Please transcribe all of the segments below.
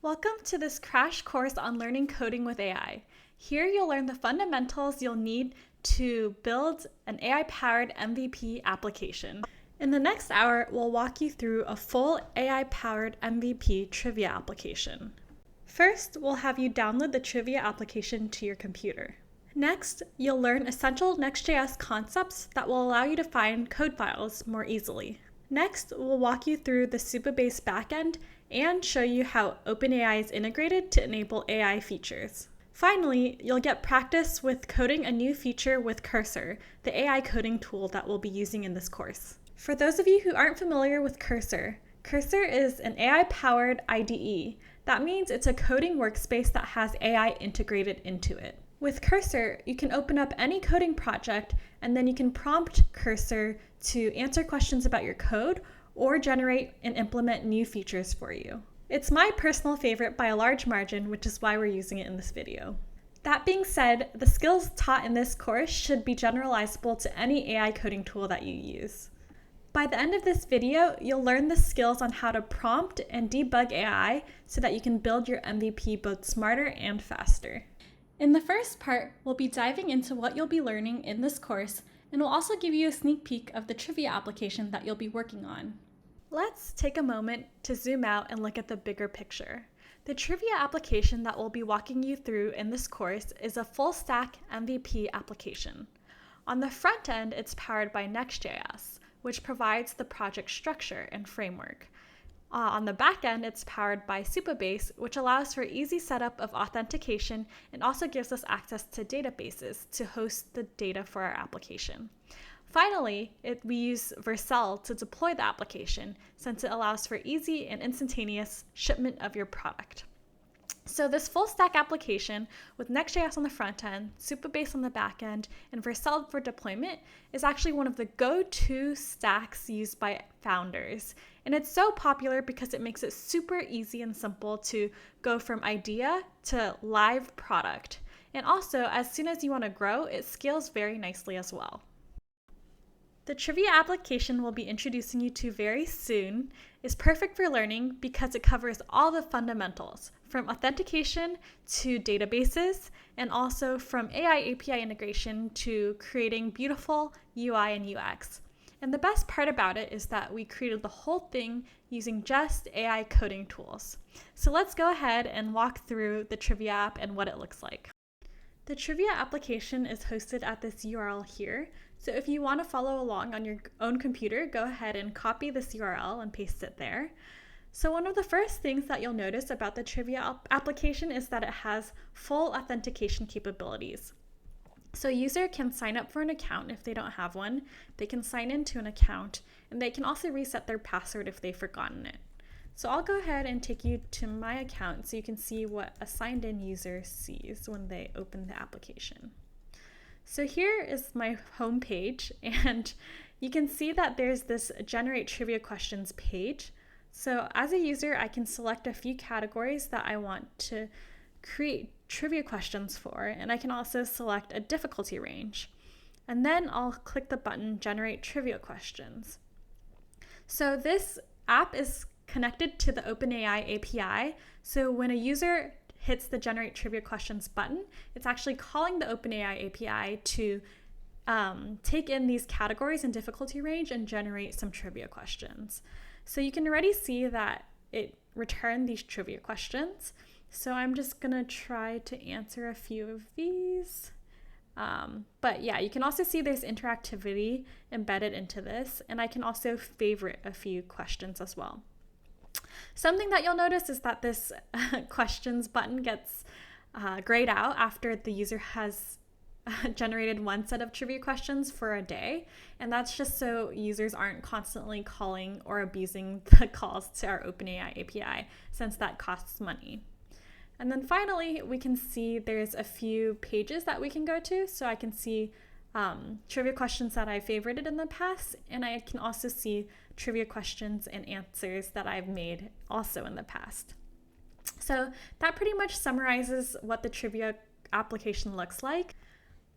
Welcome to this crash course on learning coding with AI. Here you'll learn the fundamentals you'll need to build an AI-powered MVP application. In the next hour, we'll walk you through a full AI-powered MVP trivia application. First, we'll have you download the trivia application to your computer. Next, you'll learn essential Next.js concepts that will allow you to find code files more easily. Next, we'll walk you through the Supabase backend and show you how OpenAI is integrated to enable AI features. Finally, you'll get practice with coding a new feature with Cursor, the AI coding tool that we'll be using in this course. For those of you who aren't familiar with Cursor, Cursor is an AI-powered IDE. That means it's a coding workspace that has AI integrated into it. With Cursor, you can open up any coding project and then you can prompt Cursor to answer questions about your code or generate and implement new features for you. It's my personal favorite by a large margin, which is why we're using it in this video. That being said, the skills taught in this course should be generalizable to any AI coding tool that you use. By the end of this video, you'll learn the skills on how to prompt and debug AI so that you can build your MVP both smarter and faster. In the first part, we'll be diving into what you'll be learning in this course, and we'll also give you a sneak peek of the trivia application that you'll be working on. Let's take a moment to zoom out and look at the bigger picture. The trivia application that we'll be walking you through in this course is a full-stack MVP application. On the front end, it's powered by Next.js, which provides the project structure and framework. On the back end, it's powered by Supabase, which allows for easy setup of authentication and also gives us access to databases to host the data for our application. Finally, we use Vercel to deploy the application since it allows for easy and instantaneous shipment of your product. So this full stack application with Next.js on the front end, Supabase on the back end, and Vercel for deployment is actually one of the go-to stacks used by founders. And it's so popular because it makes it super easy and simple to go from idea to live product. And also, as soon as you want to grow, it scales very nicely as well. The trivia application we'll be introducing you to very soon is perfect for learning because it covers all the fundamentals, from authentication to databases, and also from AI API integration to creating beautiful UI and UX. And the best part about it is that we created the whole thing using just AI coding tools. So let's go ahead and walk through the trivia app and what it looks like. The trivia application is hosted at this URL here. So if you want to follow along on your own computer, go ahead and copy this URL and paste it there. So one of the first things that you'll notice about the trivia application is that it has full authentication capabilities. So a user can sign up for an account if they don't have one, they can sign into an account, and they can also reset their password if they've forgotten it. So I'll go ahead and take you to my account so you can see what a signed in user sees when they open the application. So here is my home page, and you can see that there's this generate trivia questions page. So as a user, I can select a few categories that I want to create trivia questions for, and I can also select a difficulty range. And then I'll click the button generate trivia questions. So this app is connected to the OpenAI API. So when a user hits the generate trivia questions button, it's actually calling the OpenAI API to take in these categories and difficulty range and generate some trivia questions. So you can already see that it returned these trivia questions. So I'm just gonna try to answer a few of these. But yeah, you can also see there's interactivity embedded into this, and I can also favorite a few questions as well. Something that you'll notice is that this questions button gets grayed out after the user has generated one set of trivia questions for a day. And that's just so users aren't constantly calling or abusing the calls to our OpenAI API, since that costs money. And then finally, we can see there's a few pages that we can go to. So I can see trivia questions that I favorited in the past, and I can also see trivia questions and answers that I've made also in the past. So that pretty much summarizes what the trivia application looks like.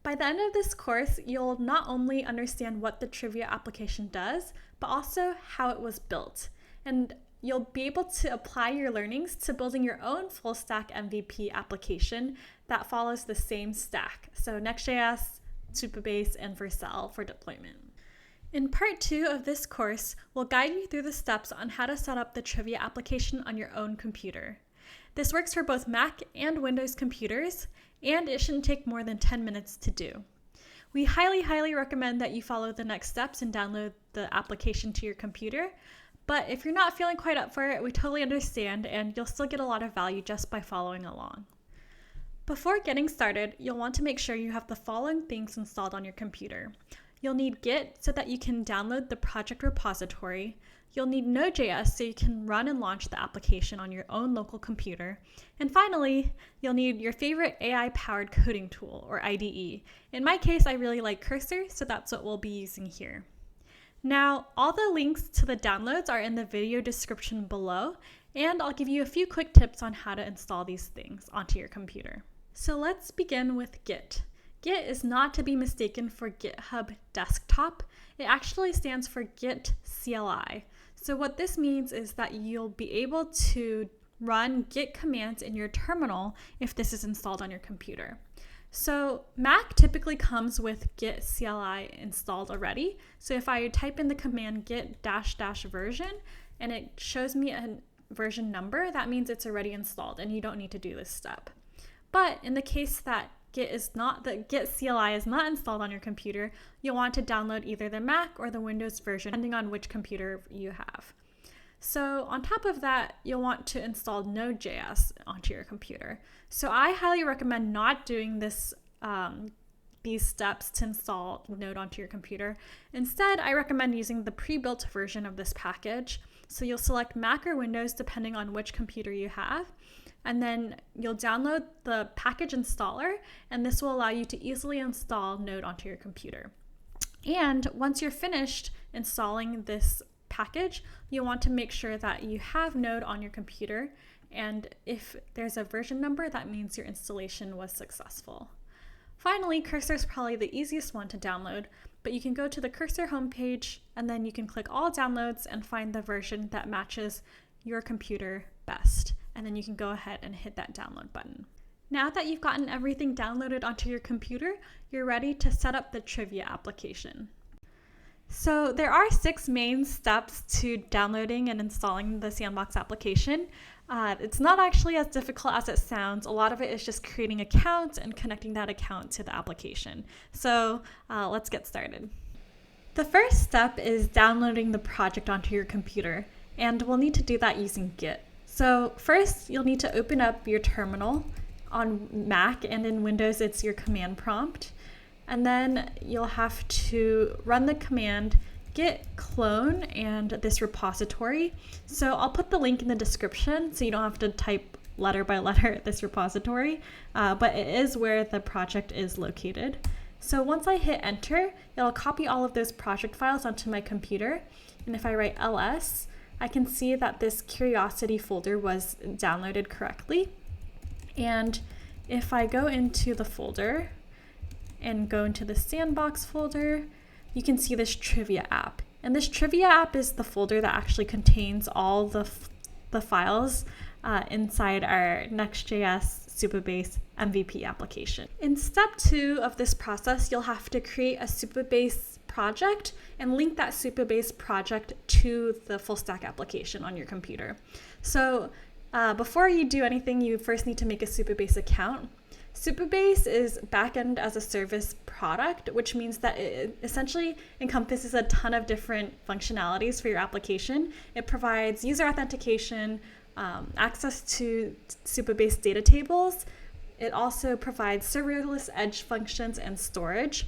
By the end of this course, you'll not only understand what the trivia application does, but also how it was built. And you'll be able to apply your learnings to building your own full stack MVP application that follows the same stack. So Next.js, Supabase, and Vercel for deployment. In part 2 of this course, we'll guide you through the steps on how to set up the trivia application on your own computer. This works for both Mac and Windows computers, and it shouldn't take more than 10 minutes to do. We highly recommend that you follow the next steps and download the application to your computer, but if you're not feeling quite up for it, we totally understand, and you'll still get a lot of value just by following along. Before getting started, you'll want to make sure you have the following things installed on your computer. You'll need Git so that you can download the project repository. You'll need NodeJS so you can run and launch the application on your own local computer. And finally, you'll need your favorite AI-powered coding tool, or IDE. In my case, I really like Cursor, so that's what we'll be using here. Now, all the links to the downloads are in the video description below, and I'll give you a few quick tips on how to install these things onto your computer. So let's begin with Git. Git is not to be mistaken for GitHub Desktop. It actually stands for Git CLI. So what this means is that you'll be able to run Git commands in your terminal if this is installed on your computer. So Mac typically comes with Git CLI installed already. So if I type in the command git -- version and it shows me a version number, that means it's already installed and you don't need to do this step. But in the case that Git CLI is not installed on your computer, you'll want to download either the Mac or the Windows version, depending on which computer you have. So on top of that, you'll want to install Node.js onto your computer. So I highly recommend not doing these steps to install Node onto your computer. Instead, I recommend using the pre-built version of this package. So you'll select Mac or Windows depending on which computer you have. And then you'll download the package installer, and this will allow you to easily install Node onto your computer. And once you're finished installing this package, you'll want to make sure that you have Node on your computer, and if there's a version number, that means your installation was successful. Finally, Cursor is probably the easiest one to download, but you can go to the Cursor homepage, and then you can click All Downloads and find the version that matches your computer best. And then you can go ahead and hit that download button. Now that you've gotten everything downloaded onto your computer, you're ready to set up the trivia application. So there are 6 main steps to downloading and installing the Sandbox application. It's not actually as difficult as it sounds. A lot of it is just creating accounts and connecting that account to the application. So let's get started. The first step is downloading the project onto your computer, and we'll need to do that using Git. So first, you'll need to open up your terminal. On Mac and in Windows, it's your command prompt. And then you'll have to run the command git clone and this repository. So I'll put the link in the description so you don't have to type letter by letter this repository, but it is where the project is located. So once I hit enter, it'll copy all of those project files onto my computer. And if I write ls, I can see that this curiosity folder was downloaded correctly. And if I go into the folder and go into the Sandbox folder, you can see this trivia app. And this trivia app is the folder that actually contains all the files inside our Next.js Supabase MVP application. In step 2 of this process, you'll have to create a Supabase project and link that Supabase project to the full stack application on your computer. So before you do anything, you first need to make a Supabase account. Supabase is Backend as a service product, which means that it essentially encompasses a ton of different functionalities for your application. It provides user authentication, access to Supabase data tables. It also provides serverless edge functions and storage.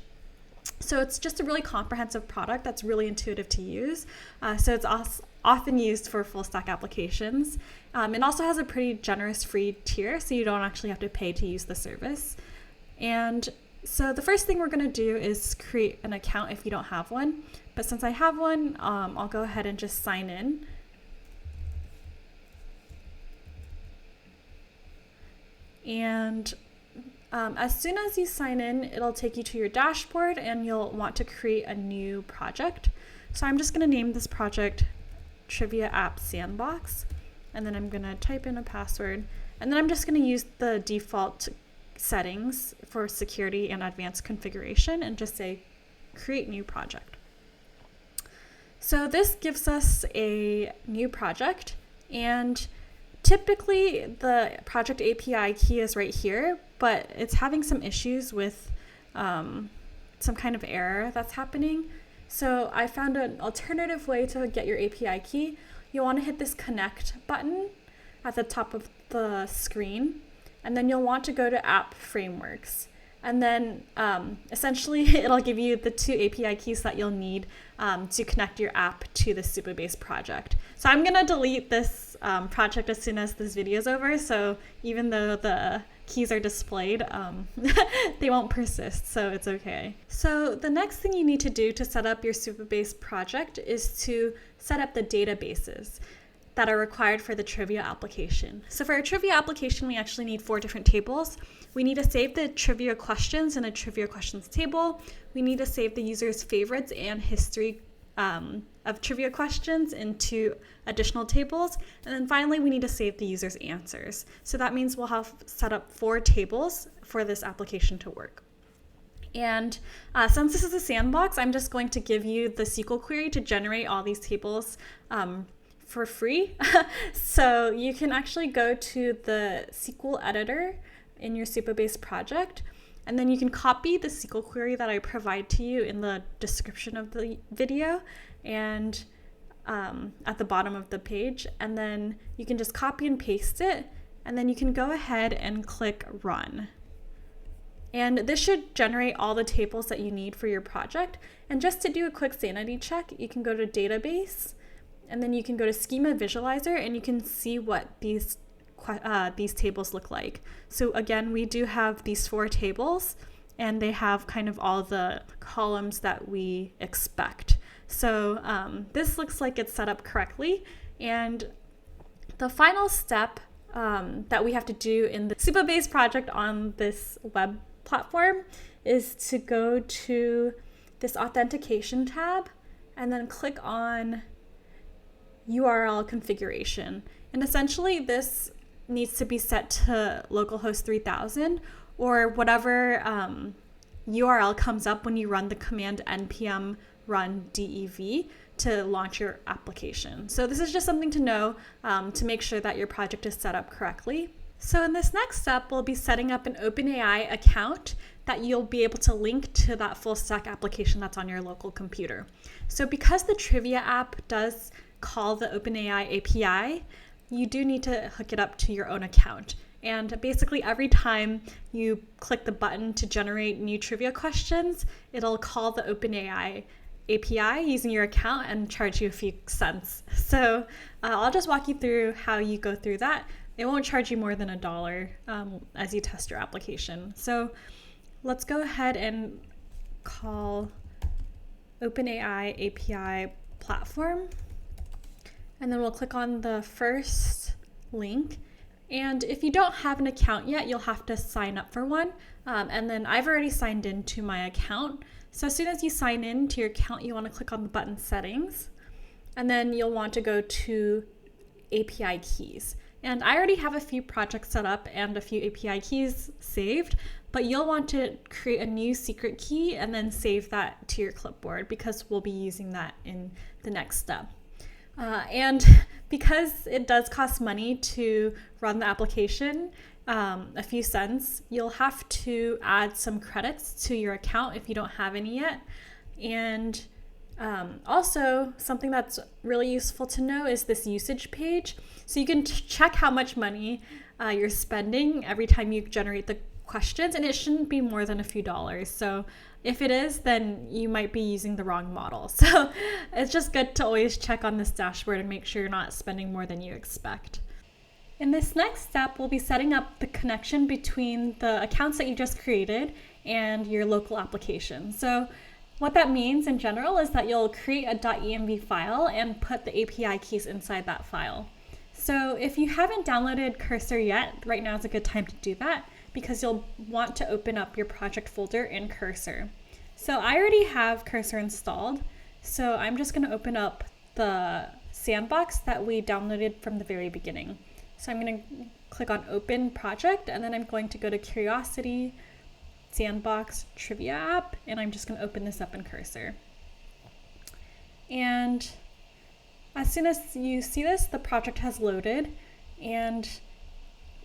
So it's just a really comprehensive product that's really intuitive to use. So it's often used for full stack applications. It also has a pretty generous free tier, so you don't actually have to pay to use the service. And so the first thing we're going to do is create an account if you don't have one. But since I have one, I'll go ahead and just sign in. And as soon as you sign in, it'll take you to your dashboard and you'll want to create a new project. So I'm just going to name this project Trivia App Sandbox, and then I'm gonna type in a password, and then I'm just gonna use the default settings for security and advanced configuration and just say create new project. So this gives us a new project, and typically the project API key is right here, but it's having some issues with some kind of error that's happening. So I found an alternative way to get your API key. You'll want to hit this connect button at the top of the screen, and then you'll want to go to app frameworks. And then essentially it'll give you the 2 API keys that you'll need to connect your app to the Supabase project. So I'm gonna delete this project as soon as this video is over. So even though the keys are displayed, they won't persist, so it's okay. So the next thing you need to do to set up your Supabase project is to set up the databases that are required for the trivia application. So for our trivia application, we actually need 4 different tables. We need to save the trivia questions in a trivia questions table. We need to save the user's favorites and history of trivia questions into additional tables. And then finally, we need to save the user's answers. So that means we'll have set up 4 tables for this application to work. And since this is a sandbox, I'm just going to give you the SQL query to generate all these tables for free. So you can actually go to the SQL editor in your Supabase project, and then you can copy the SQL query that I provide to you in the description of the video and at the bottom of the page, and then you can just copy and paste it, and then you can go ahead and click run. And this should generate all the tables that you need for your project. And just to do a quick sanity check, you can go to database, and then you can go to schema visualizer, and you can see what these tables look like. So again, we do have these 4 tables, and they have kind of all the columns that we expect. So this looks like it's set up correctly. And the final step that we have to do in the Supabase project on this web platform is to go to this authentication tab and then click on URL configuration. And essentially this needs to be set to localhost 3000 or whatever URL comes up when you run the command npm run dev to launch your application. So this is just something to know to make sure that your project is set up correctly. So in this next step, we'll be setting up an OpenAI account that you'll be able to link to that full stack application that's on your local computer. So because the trivia app does call the OpenAI API, you do need to hook it up to your own account. And basically every time you click the button to generate new trivia questions, it'll call the OpenAI API using your account and charge you a few cents. So I'll just walk you through how you go through that. It won't charge you more than $1 as you test your application. So let's go ahead and call OpenAI API platform. And then we'll click on the first link. And if you don't have an account yet, you'll have to sign up for one. And then I've already signed into my account. So as soon as you sign in to your account, you want to click on the button settings. And then you'll want to go to API keys. And I already have a few projects set up and a few API keys saved, but you'll want to create a new secret key and then save that to your clipboard because we'll be using that in the next step. And because it does cost money to run the application, a few cents, you'll have to add some credits to your account if you don't have any yet. And also, something that's really useful to know is this usage page. So you can check how much money you're spending every time you generate the questions, and it shouldn't be more than a few dollars. So if it is, then you might be using the wrong model. So it's just good to always check on this dashboard and make sure you're not spending more than you expect. In this next step, we'll be setting up the connection between the accounts that you just created and your local application. So what that means in general is that you'll create a .env file and put the API keys inside that file. So if you haven't downloaded Cursor yet, right now is a good time to do that because you'll want to open up your project folder in Cursor. So I already have Cursor installed, so I'm just going to open up the sandbox that we downloaded from the very beginning. So I'm going to click on Open Project, and then I'm going to go to Curiosity, Sandbox, Trivia App, and I'm just going to open this up in Cursor. And as soon as you see this, the project has loaded, and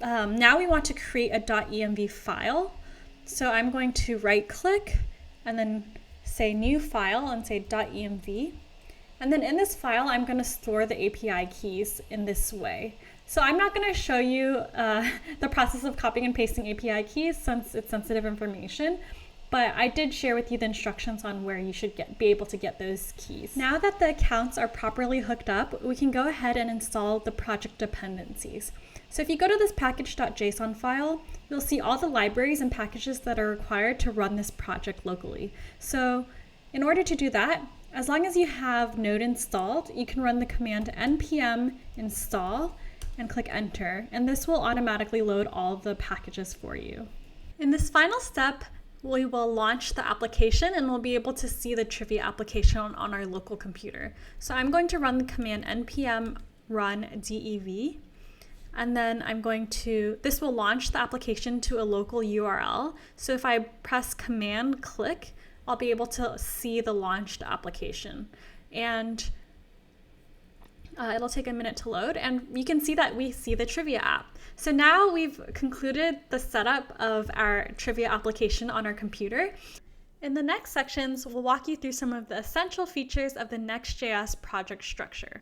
now we want to create a .env file. So I'm going to right-click and then say New File and say .env. And then in this file, I'm going to store the API keys in this way. So I'm not going to show you the process of copying and pasting API keys since it's sensitive information, but I did share with you the instructions on where you should be able to get those keys. Now that the accounts are properly hooked up, we can go ahead and install the project dependencies. So if you go to this package.json file, you'll see all the libraries and packages that are required to run this project locally. So in order to do that, as long as you have Node installed, you can run the command npm install and click enter, and this will automatically load all the packages for you. In this final step, we will launch the application and we'll be able to see the trivia application on our local computer. So I'm going to run the command npm run dev, and then this will launch the application to a local URL. So if I press command click, I'll be able to see the launched application. And it'll take a minute to load, and you can see that we see the trivia app. So now we've concluded the setup of our trivia application on our computer. In the next sections, we'll walk you through some of the essential features of the Next.js project structure.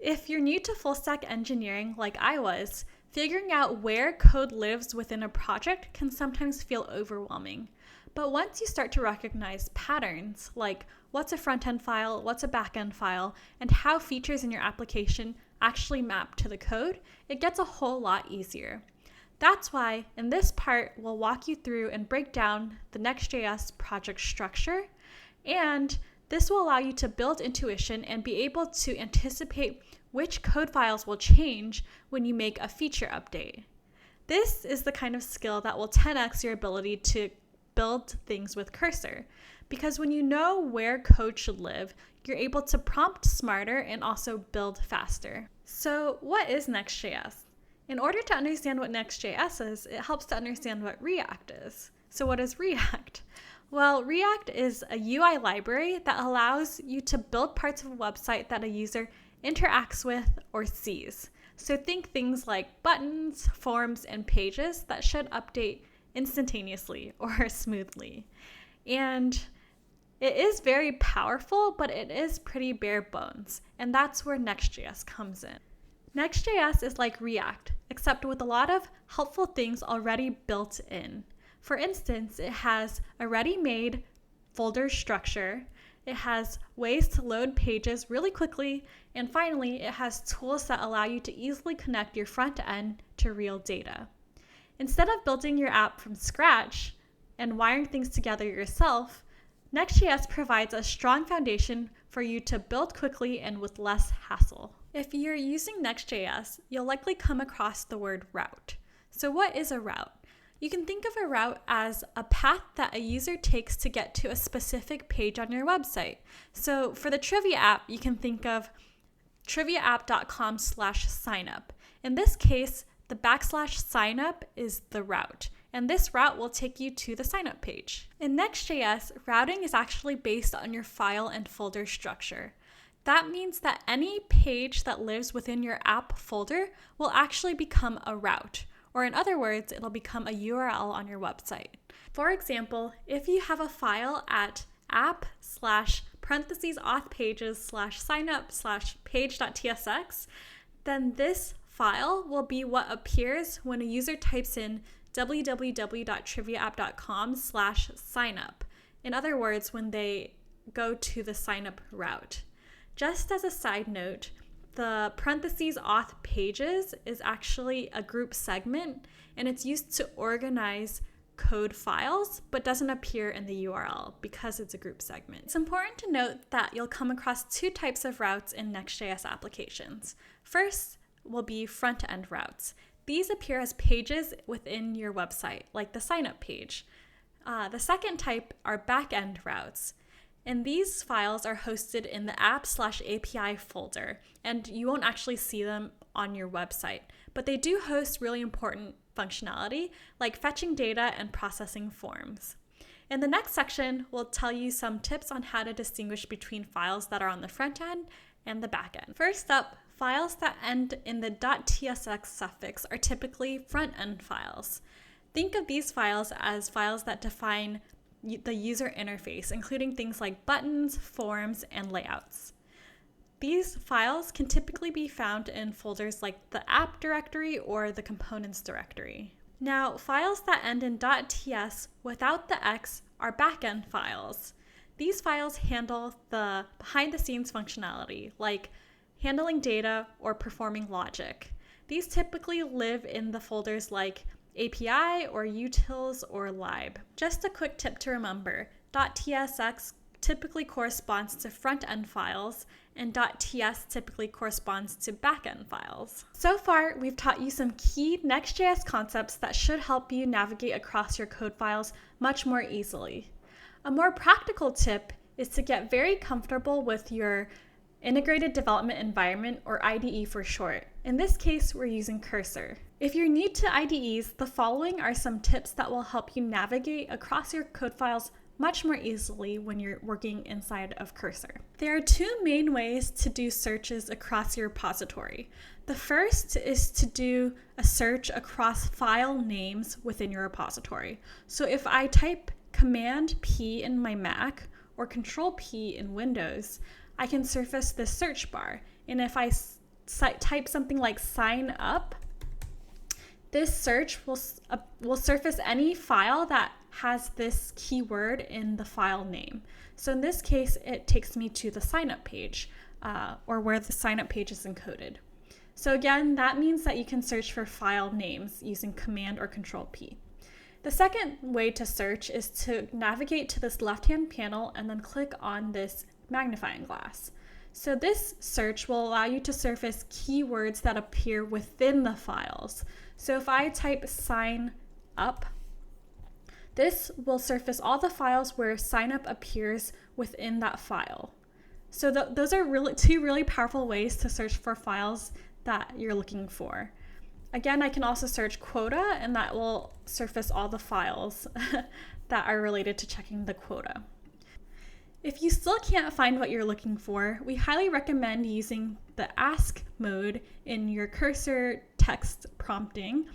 If you're new to full stack engineering like I was, figuring out where code lives within a project can sometimes feel overwhelming. But once you start to recognize patterns, like what's a front-end file, what's a back-end file, and how features in your application actually map to the code, it gets a whole lot easier. That's why in this part, we'll walk you through and break down the Next.js project structure, and this will allow you to build intuition and be able to anticipate which code files will change when you make a feature update. This is the kind of skill that will 10x your ability to build things with Cursor, because when you know where code should live, you're able to prompt smarter and also build faster. So what is Next.js? In order to understand what Next.js is, it helps to understand what React is. So what is React? Well, React is a UI library that allows you to build parts of a website that a user interacts with or sees. So think things like buttons, forms, and pages that should update instantaneously or smoothly. And it is very powerful, but it is pretty bare bones, and that's where Next.js comes in. Next.js is like React, except with a lot of helpful things already built in. For instance, it has a ready-made folder structure, it has ways to load pages really quickly, and finally, it has tools that allow you to easily connect your front end to real data. Instead of building your app from scratch and wiring things together yourself, Next.js provides a strong foundation for you to build quickly and with less hassle. If you're using Next.js, you'll likely come across the word route. So what is a route? You can think of a route as a path that a user takes to get to a specific page on your website. So for the trivia app, you can think of triviaapp.com/signup. In this case, the /signup is the route, and this route will take you to the signup page. In Next.js, routing is actually based on your file and folder structure. That means that any page that lives within your app folder will actually become a route, or in other words, it'll become a URL on your website. For example, if you have a file at app/authpages/signup/page.tsx, then this file will be what appears when a user types in www.triviaapp.com/signup. In other words, when they go to the signup route. Just as a side note, the /auth pages is actually a group segment, and it's used to organize code files, but doesn't appear in the URL because it's a group segment. It's important to note that you'll come across two types of routes in Next.js applications. First will be front-end routes. These appear as pages within your website, like the sign-up page. The second type are back-end routes. And these files are hosted in the app/API folder, and you won't actually see them on your website, but they do host really important functionality like fetching data and processing forms. In the next section, we'll tell you some tips on how to distinguish between files that are on the front end and the back end. First up, files that end in the .tsx suffix are typically front-end files. Think of these files as files that define the user interface, including things like buttons, forms, and layouts. These files can typically be found in folders like the app directory or the components directory. Now, files that end in .ts without the x are backend files. These files handle the behind-the-scenes functionality, like handling data or performing logic. These typically live in the folders like API or utils or lib. Just a quick tip to remember, .tsx typically corresponds to front-end files, and .ts typically corresponds to back-end files. So far, we've taught you some key Next.js concepts that should help you navigate across your code files much more easily. A more practical tip is to get very comfortable with your Integrated Development Environment, or IDE for short. In this case, we're using Cursor. If you're new to IDEs, the following are some tips that will help you navigate across your code files much more easily when you're working inside of Cursor. There are two main ways to do searches across your repository. The first is to do a search across file names within your repository. So if I type Command P in my Mac or Control P in Windows, I can surface this search bar. And if I type something like sign up, this search will surface any file that has this keyword in the file name. So in this case, it takes me to the signup page, or where the signup page is encoded. So again, that means that you can search for file names using Command or Control P. The second way to search is to navigate to this left-hand panel and then click on this magnifying glass. So this search will allow you to surface keywords that appear within the files. So if I type sign up, this will surface all the files where signup appears within that file. So those are two really powerful ways to search for files that you're looking for. Again, I can also search quota, and that will surface all the files that are related to checking the quota. If you still can't find what you're looking for, we highly recommend using the ask mode in your Cursor text prompting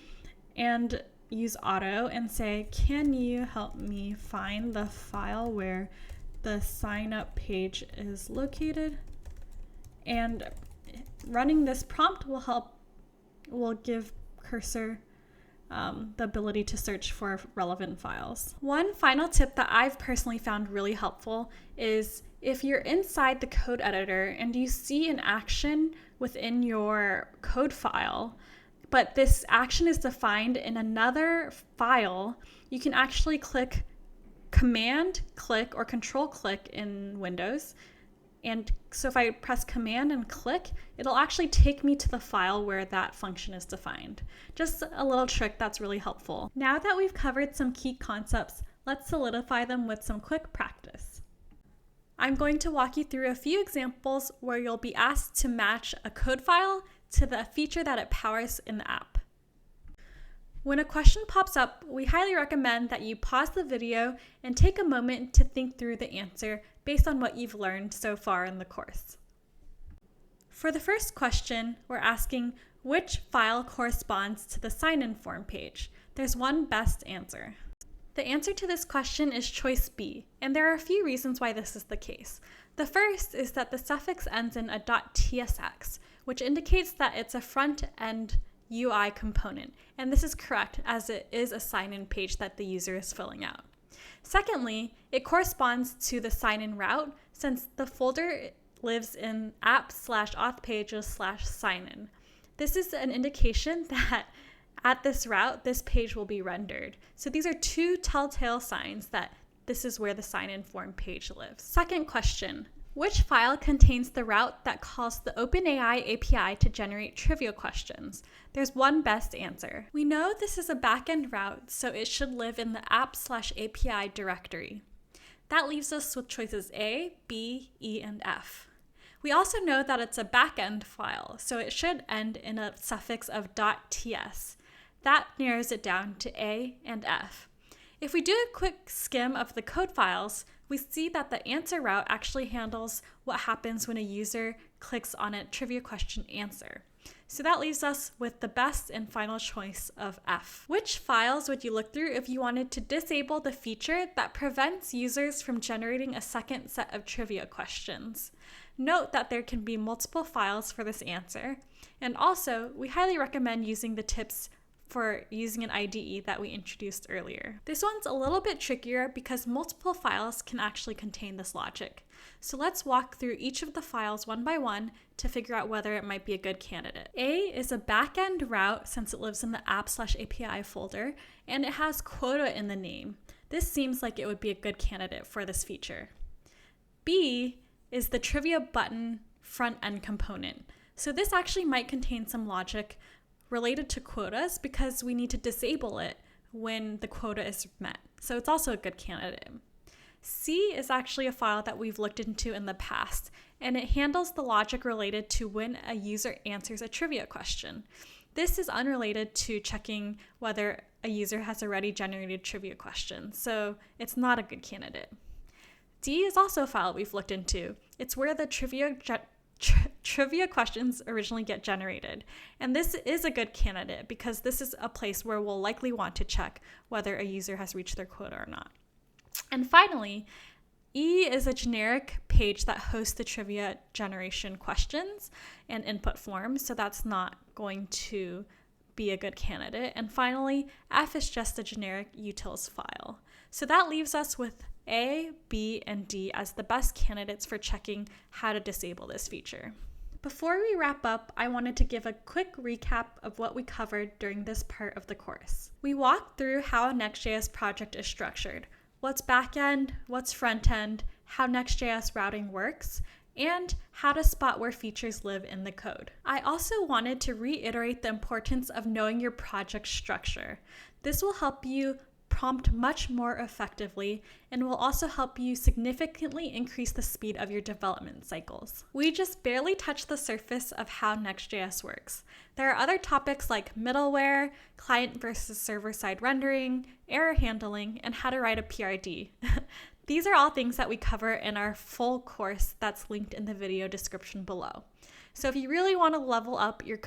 and use auto and say, can you help me find the file where the sign up page is located? And running this prompt will give Cursor the ability to search for relevant files. One final tip that I've personally found really helpful is if you're inside the code editor and you see an action within your code file, but this action is defined in another file, you can actually click Command click or Control click in Windows. And so if I press Command and click, it'll actually take me to the file where that function is defined. Just a little trick that's really helpful. Now that we've covered some key concepts, let's solidify them with some quick practice. I'm going to walk you through a few examples where you'll be asked to match a code file to the feature that it powers in the app. When a question pops up, we highly recommend that you pause the video and take a moment to think through the answer based on what you've learned so far in the course. For the first question, we're asking which file corresponds to the sign-in form page. There's one best answer. The answer to this question is choice B, and there are a few reasons why this is the case. The first is that the suffix ends in a .tsx, which indicates that it's a front-end UI component, and this is correct as it is a sign-in page that the user is filling out. Secondly, it corresponds to the sign-in route since the folder lives in app/auth-pages/sign-in. This is an indication that at this route, this page will be rendered. So these are two telltale signs that this is where the sign-in form page lives. Second question. Which file contains the route that calls the OpenAI API to generate trivia questions? There's one best answer. We know this is a backend route, so it should live in the app/API directory. That leaves us with choices A, B, E, and F. We also know that it's a backend file, so it should end in a suffix of .ts. That narrows it down to A and F. If we do a quick skim of the code files, we see that the answer route actually handles what happens when a user clicks on a trivia question answer. So that leaves us with the best and final choice of F. Which files would you look through if you wanted to disable the feature that prevents users from generating a second set of trivia questions? Note that there can be multiple files for this answer. And also, we highly recommend using the tips for using an IDE that we introduced earlier. This one's a little bit trickier because multiple files can actually contain this logic. So let's walk through each of the files one by one to figure out whether it might be a good candidate. A is a backend route since it lives in the app/API folder and it has quota in the name. This seems like it would be a good candidate for this feature. B is the trivia button front end component. So this actually might contain some logic related to quotas because we need to disable it when the quota is met. So it's also a good candidate. C is actually a file that we've looked into in the past, and it handles the logic related to when a user answers a trivia question. This is unrelated to checking whether a user has already generated trivia questions, so it's not a good candidate. D is also a file we've looked into. It's where the trivia questions originally get generated. And this is a good candidate because this is a place where we'll likely want to check whether a user has reached their quota or not. And finally, E is a generic page that hosts the trivia generation questions and input forms, so that's not going to be a good candidate. And finally, F is just a generic utils file. So that leaves us with A, B, and D as the best candidates for checking how to disable this feature. Before we wrap up, I wanted to give a quick recap of what we covered during this part of the course. We walked through how a Next.js project is structured, what's backend, what's frontend, how Next.js routing works, and how to spot where features live in the code. I also wanted to reiterate the importance of knowing your project structure. This will help you prompt much more effectively and will also help you significantly increase the speed of your development cycles. We just barely touched the surface of how Next.js works. There are other topics like middleware, client versus server-side rendering, error handling, and how to write a PRD. These are all things that we cover in our full course that's linked in the video description below. So if you really want to level up your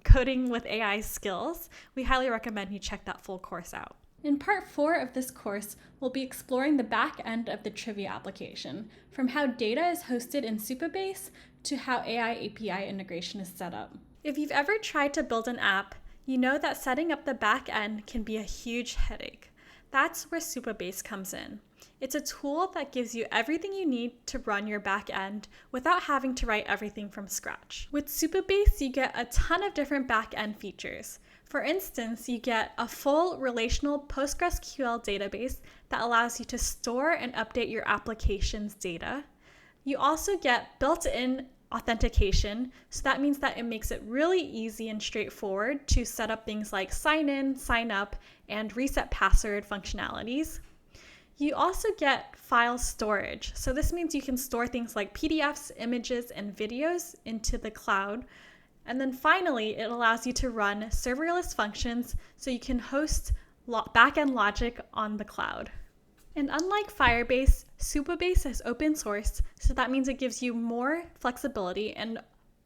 coding with AI skills, we highly recommend you check that full course out. In part 4 of this course, we'll be exploring the back end of the trivia application, from how data is hosted in Supabase to how AI API integration is set up. If you've ever tried to build an app, you know that setting up the back end can be a huge headache. That's where Supabase comes in. It's a tool that gives you everything you need to run your back end without having to write everything from scratch. With Supabase, you get a ton of different back end features. For instance, you get a full relational PostgreSQL database that allows you to store and update your application's data. You also get built-in authentication, so that means that it makes it really easy and straightforward to set up things like sign in, sign up, and reset password functionalities. You also get file storage, so this means you can store things like PDFs, images, and videos into the cloud. And then finally, it allows you to run serverless functions so you can host backend logic on the cloud. And unlike Firebase, Supabase is open source, so that means it gives you more flexibility and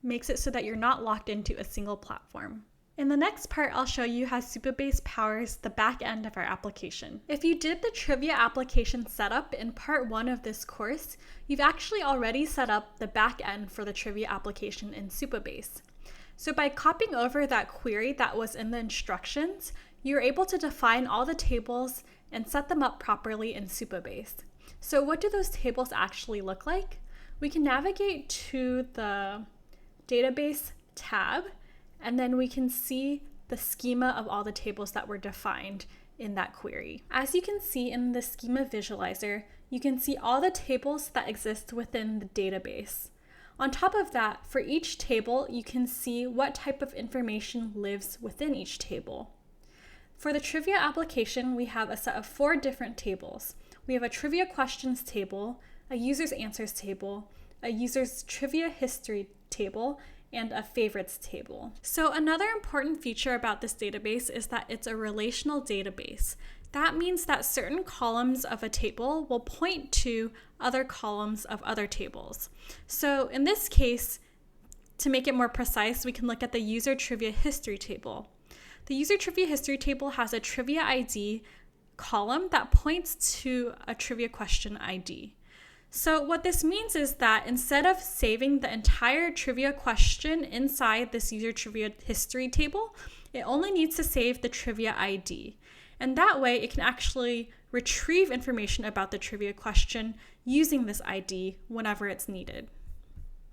makes it so that you're not locked into a single platform. In the next part, I'll show you how Supabase powers the back end of our application. If you did the trivia application setup in part 1 of this course, you've actually already set up the back end for the trivia application in Supabase. So by copying over that query that was in the instructions, you're able to define all the tables and set them up properly in Supabase. So what do those tables actually look like? We can navigate to the database tab, and then we can see the schema of all the tables that were defined in that query. As you can see in the schema visualizer, you can see all the tables that exist within the database. On top of that, for each table, you can see what type of information lives within each table. For the trivia application, we have a set of 4 different tables. we have a trivia questions table, a user's answers table, a user's trivia history table, and a favorites table. So another important feature about this database is that it's a relational database. That means that certain columns of a table will point to other columns of other tables. So in this case, to make it more precise, we can look at the user trivia history table. The user trivia history table has a trivia ID column that points to a trivia question ID. So what this means is that instead of saving the entire trivia question inside this user trivia history table, it only needs to save the trivia ID. And that way it can actually retrieve information about the trivia question using this ID whenever it's needed.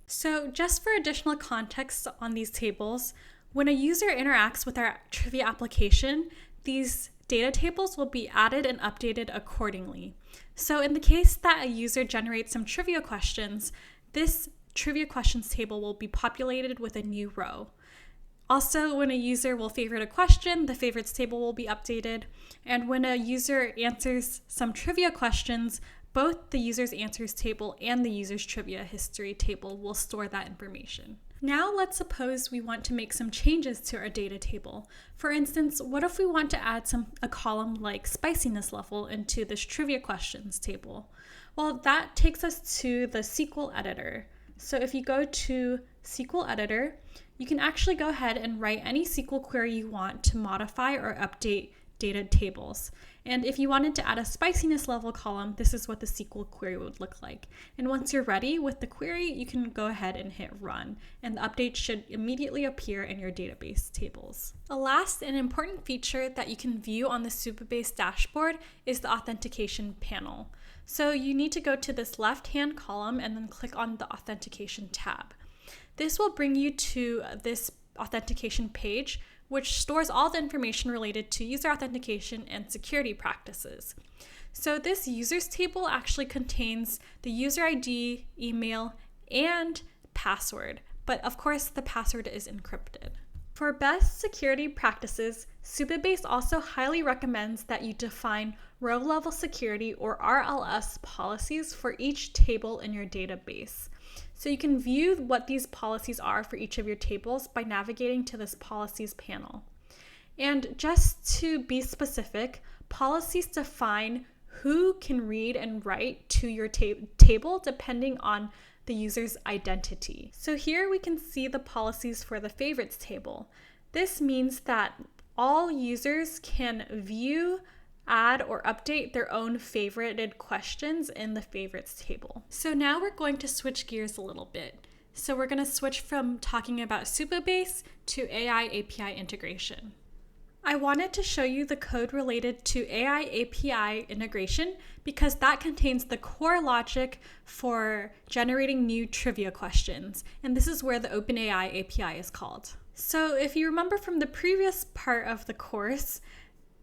So just for additional context on these tables, when a user interacts with our trivia application, these data tables will be added and updated accordingly. So in the case that a user generates some trivia questions, this trivia questions table will be populated with a new row. Also, when a user will favorite a question, the favorites table will be updated. And when a user answers some trivia questions, both the user's answers table and the user's trivia history table will store that information. Now let's suppose we want to make some changes to our data table. For instance, what if we want to add a column like spiciness level into this trivia questions table? Well, that takes us to the SQL editor. So if you go to SQL editor, you can actually go ahead and write any SQL query you want to modify or update data tables. And if you wanted to add a spiciness level column, this is what the SQL query would look like. And once you're ready with the query, you can go ahead and hit run, and the update should immediately appear in your database tables. A last and important feature that you can view on the Supabase dashboard is the authentication panel. So you need to go to this left-hand column and then click on the authentication tab. This will bring you to this authentication page, which stores all the information related to user authentication and security practices. So this users table actually contains the user ID, email, and password, but of course the password is encrypted. For best security practices, Supabase also highly recommends that you define row-level security or RLS policies for each table in your database. So you can view what these policies are for each of your tables by navigating to this policies panel. And just to be specific, policies define who can read and write to your table depending on the user's identity. So here we can see the policies for the favorites table. This means that all users can view, add, or update their own favorited questions in the favorites table. So now we're going to switch gears a little bit. So we're going to switch from talking about Supabase to AI API integration. I wanted to show you the code related to AI API integration because that contains the core logic for generating new trivia questions, and this is where the OpenAI API is called. So if you remember from the previous part of the course,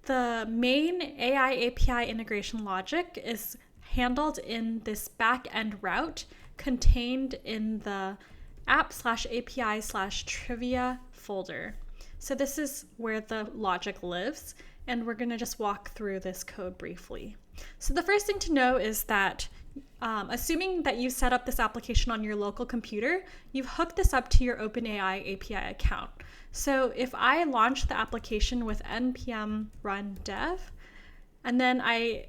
the main AI API integration logic is handled in this backend route contained in the app/API/trivia folder. So this is where the logic lives, and we're going to just walk through this code briefly. So the first thing to know is that assuming that you set up this application on your local computer, you've hooked this up to your OpenAI API account. So if I launch the application with npm run dev, and then I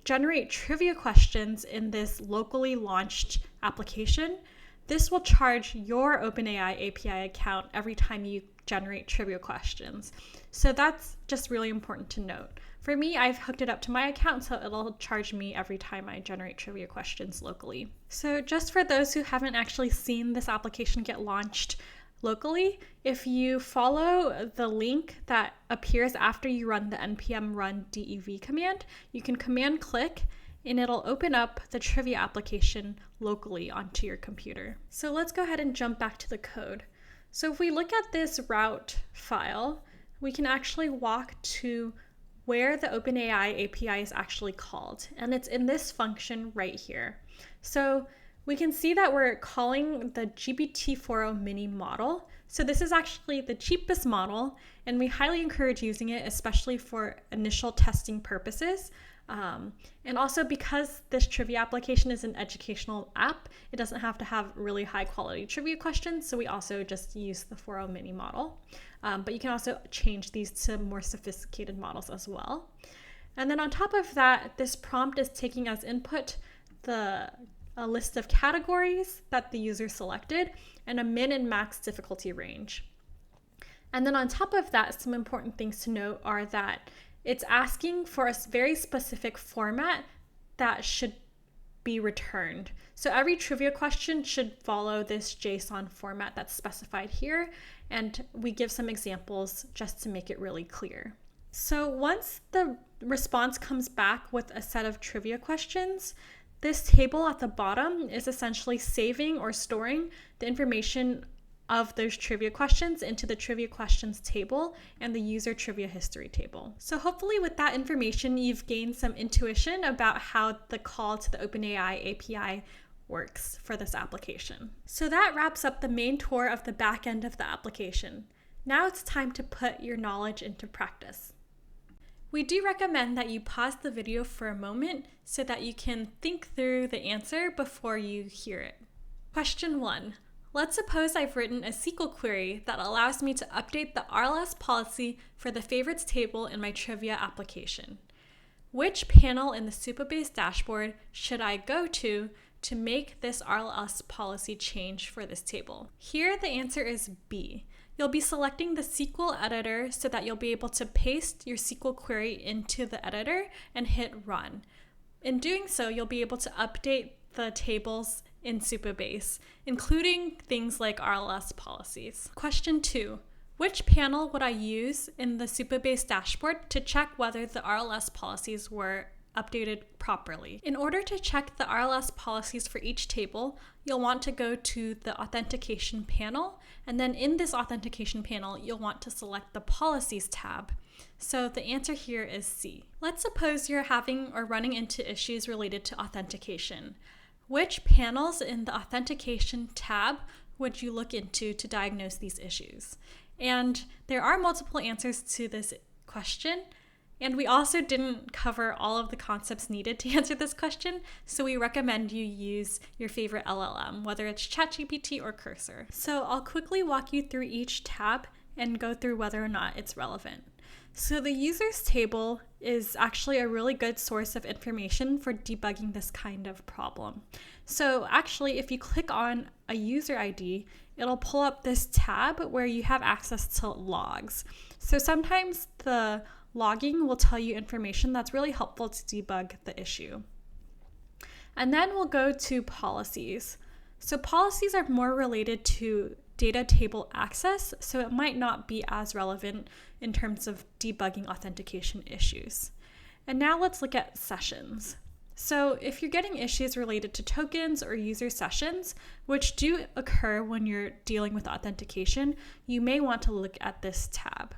generate trivia questions in this locally launched application, this will charge your OpenAI API account every time you generate trivia questions. So that's just really important to note. For me, I've hooked it up to my account, so it'll charge me every time I generate trivia questions locally. So just for those who haven't actually seen this application get launched locally, if you follow the link that appears after you run the npm run dev command, you can command click and it'll open up the trivia application locally onto your computer. So let's go ahead and jump back to the code. So if we look at this route file, we can actually walk to where the OpenAI API is actually called, and it's in this function right here. So we can see that we're calling the GPT-4o mini model. So this is actually the cheapest model, and we highly encourage using it, especially for initial testing purposes. And also because this trivia application is an educational app, it doesn't have to have really high quality trivia questions. So we also just use the 4.0 mini model. But you can also change these to more sophisticated models as well. And then on top of that, this prompt is taking as input a list of categories that the user selected and a min and max difficulty range. And then on top of that, some important things to note are that it's asking for a very specific format that should be returned. So every trivia question should follow this JSON format that's specified here, and we give some examples just to make it really clear. So once the response comes back with a set of trivia questions, this table at the bottom is essentially saving or storing the information of those trivia questions into the trivia questions table and the user trivia history table. So hopefully with that information, you've gained some intuition about how the call to the OpenAI API works for this application. So that wraps up the main tour of the back end of the application. Now it's time to put your knowledge into practice. We do recommend that you pause the video for a moment so that you can think through the answer before you hear it. Question 1. Let's suppose I've written a SQL query that allows me to update the RLS policy for the favorites table in my trivia application. Which panel in the Supabase dashboard should I go to make this RLS policy change for this table? Here the answer is B. You'll be selecting the SQL editor so that you'll be able to paste your SQL query into the editor and hit run. In doing so, you'll be able to update the tables in Supabase, including things like RLS policies. Question 2. Which panel would I use in the Supabase dashboard to check whether the RLS policies were updated properly? In order to check the RLS policies for each table, you'll want to go to the authentication panel, and then in this authentication panel, you'll want to select the policies tab. So the answer here is C. Let's suppose you're having or running into issues related to authentication. Which panels in the authentication tab would you look into to diagnose these issues? And there are multiple answers to this question, and we also didn't cover all of the concepts needed to answer this question, so we recommend you use your favorite LLM, whether it's ChatGPT or Cursor. So I'll quickly walk you through each tab and go through whether or not it's relevant. So the users table is actually a really good source of information for debugging this kind of problem. So actually, if you click on a user ID, it'll pull up this tab where you have access to logs. So sometimes the logging will tell you information that's really helpful to debug the issue. And then we'll go to policies. So policies are more related to data table access, so it might not be as relevant in terms of debugging authentication issues. And now let's look at sessions. So if you're getting issues related to tokens or user sessions, which do occur when you're dealing with authentication, you may want to look at this tab.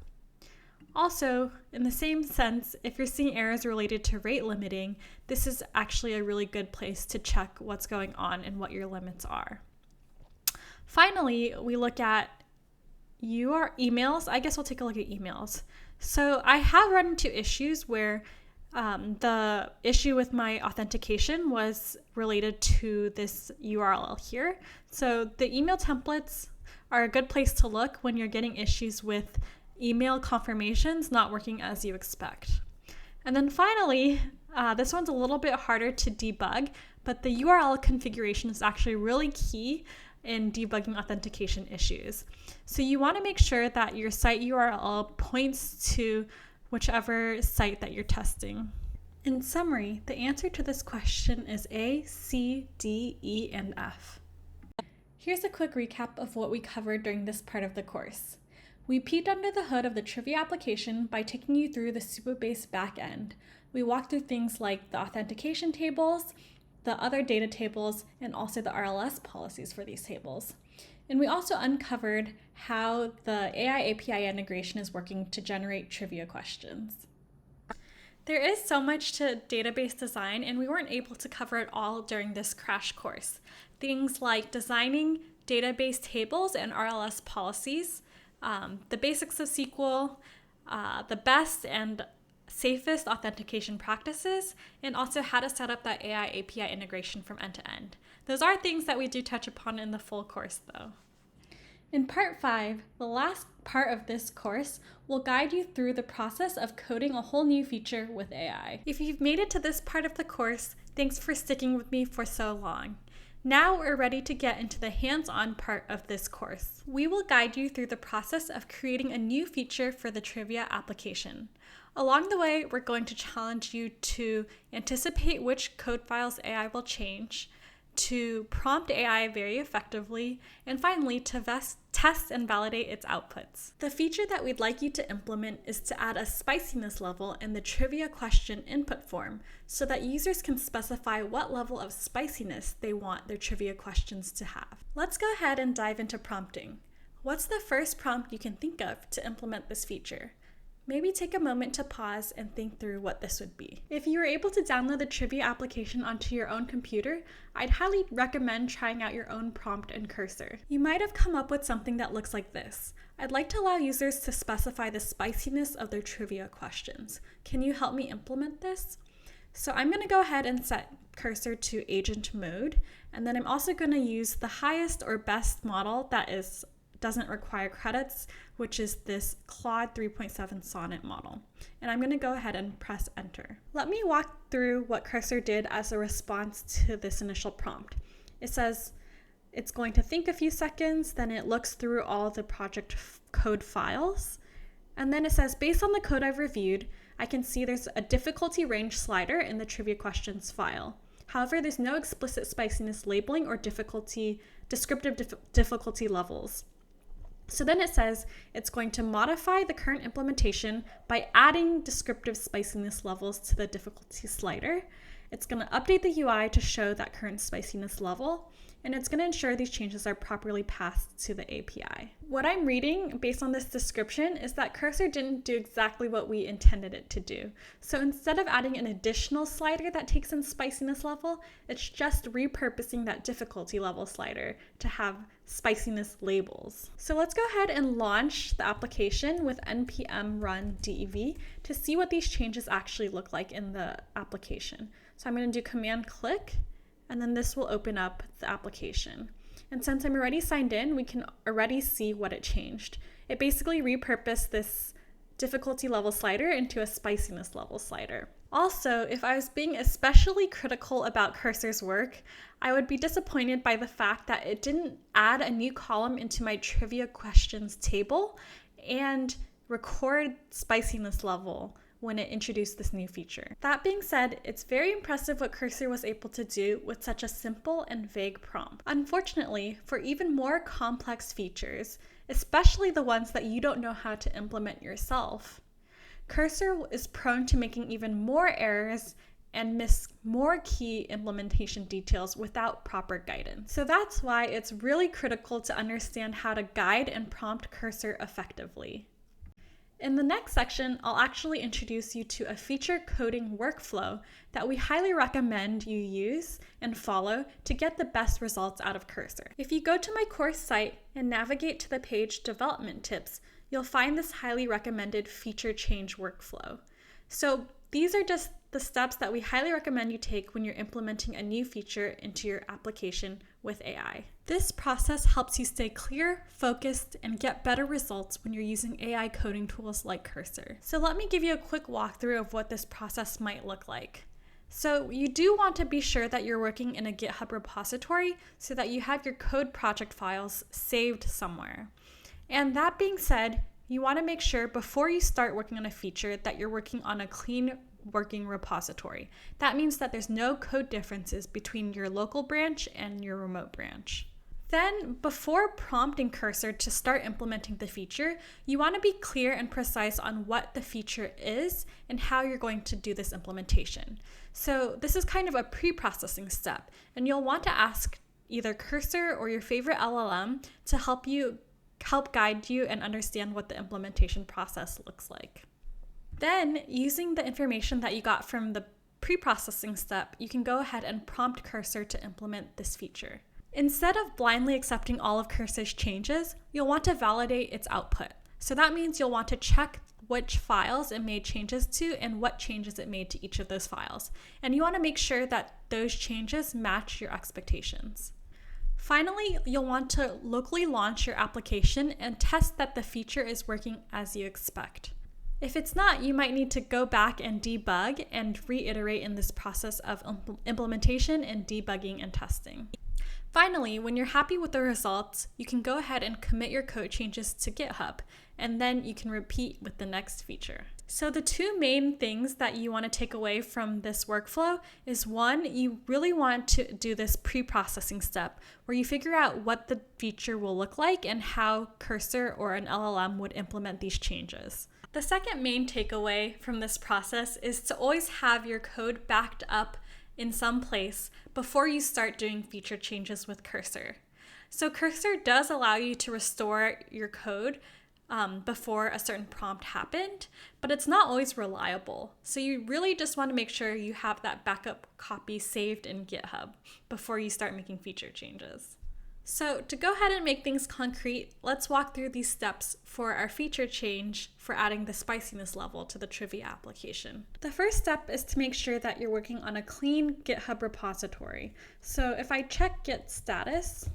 Also, in the same sense, if you're seeing errors related to rate limiting, this is actually a really good place to check what's going on and what your limits are. Finally, we look at your emails. I guess we'll take a look at emails. So I have run into issues where the issue with my authentication was related to this URL here. So the email templates are a good place to look when you're getting issues with email confirmations not working as you expect. And then finally, this one's a little bit harder to debug, but the URL configuration is actually really key in debugging authentication issues. So you want to make sure that your site URL points to whichever site that you're testing. In summary, the answer to this question is A, C, D, E, and F. Here's a quick recap of what we covered during this part of the course. We peeked under the hood of the trivia application by taking you through the Supabase backend. We walked through things like the authentication tables, the other data tables, and also the RLS policies for these tables. And we also uncovered how the AI API integration is working to generate trivia questions. There is so much to database design, and we weren't able to cover it all during this crash course. Things like designing database tables and RLS policies, the basics of SQL, the best and safest authentication practices, and also how to set up that AI API integration from end to end. Those are things that we do touch upon in the full course though. In part 5, the last part of this course will guide you through the process of coding a whole new feature with AI. If you've made it to this part of the course, thanks for sticking with me for so long. Now we're ready to get into the hands-on part of this course. We will guide you through the process of creating a new feature for the trivia application. Along the way, we're going to challenge you to anticipate which code files AI will change, to prompt AI very effectively, and finally to test and validate its outputs. The feature that we'd like you to implement is to add a spiciness level in the trivia question input form so that users can specify what level of spiciness they want their trivia questions to have. Let's go ahead and dive into prompting. What's the first prompt you can think of to implement this feature? Maybe take a moment to pause and think through what this would be. If you were able to download the trivia application onto your own computer, I'd highly recommend trying out your own prompt in Cursor. You might have come up with something that looks like this. I'd like to allow users to specify the spiciness of their trivia questions. Can you help me implement this? So I'm going to go ahead and set Cursor to agent mode, and then I'm also going to use the highest or best model that doesn't require credits, which is this Claude 3.7 Sonnet model. And I'm going to go ahead and press enter. Let me walk through what Cursor did as a response to this initial prompt. It says it's going to think a few seconds, then it looks through all the project code files, and then it says, based on the code I've reviewed, I can see there's a difficulty range slider in the trivia questions file. However, there's no explicit spiciness labeling or descriptive difficulty levels. So then it says it's going to modify the current implementation by adding descriptive spiciness levels to the difficulty slider. It's going to update the UI to show that current spiciness level, and it's going to ensure these changes are properly passed to the API. What I'm reading based on this description is that Cursor didn't do exactly what we intended it to do. So instead of adding an additional slider that takes in spiciness level, it's just repurposing that difficulty level slider to have spiciness labels. So let's go ahead and launch the application with npm run dev to see what these changes actually look like in the application. So I'm going to do command click, and then this will open up the application. And since I'm already signed in, we can already see what it changed. It basically repurposed this difficulty level slider into a spiciness level slider. Also, if I was being especially critical about Cursor's work, I would be disappointed by the fact that it didn't add a new column into my trivia questions table and record spiciness level when it introduced this new feature. That being said, it's very impressive what Cursor was able to do with such a simple and vague prompt. Unfortunately, for even more complex features, especially the ones that you don't know how to implement yourself, Cursor is prone to making even more errors and miss more key implementation details without proper guidance. So that's why it's really critical to understand how to guide and prompt Cursor effectively. In the next section, I'll actually introduce you to a feature coding workflow that we highly recommend you use and follow to get the best results out of Cursor. If you go to my course site and navigate to the page Development Tips, you'll find this highly recommended feature change workflow. So these are just the steps that we highly recommend you take when you're implementing a new feature into your application with AI. This process helps you stay clear, focused, and get better results when you're using AI coding tools like Cursor. So let me give you a quick walkthrough of what this process might look like. So you do want to be sure that you're working in a GitHub repository so that you have your code project files saved somewhere. And that being said, you want to make sure before you start working on a feature that you're working on a clean working repository. That means that there's no code differences between your local branch and your remote branch. Then, before prompting Cursor to start implementing the feature, you want to be clear and precise on what the feature is and how you're going to do this implementation. So this is kind of a pre-processing step, and you'll want to ask either Cursor or your favorite LLM to help guide you and understand what the implementation process looks like. Then, using the information that you got from the pre-processing step, you can go ahead and prompt Cursor to implement this feature. Instead of blindly accepting all of Cursor's changes, you'll want to validate its output. So that means you'll want to check which files it made changes to and what changes it made to each of those files. And you want to make sure that those changes match your expectations. Finally, you'll want to locally launch your application and test that the feature is working as you expect. If it's not, you might need to go back and debug and reiterate in this process of implementation and debugging and testing. Finally, when you're happy with the results, you can go ahead and commit your code changes to GitHub, and then you can repeat with the next feature. So the two main things that you want to take away from this workflow is one, you really want to do this pre-processing step where you figure out what the feature will look like and how Cursor or an LLM would implement these changes. The second main takeaway from this process is to always have your code backed up in some place before you start doing feature changes with Cursor. So Cursor does allow you to restore your code before a certain prompt happened, but it's not always reliable. So you really just want to make sure you have that backup copy saved in GitHub before you start making feature changes. So to go ahead and make things concrete, let's walk through these steps for our feature change for adding the spiciness level to the trivia application. The first step is to make sure that you're working on a clean GitHub repository. So if I check Git status,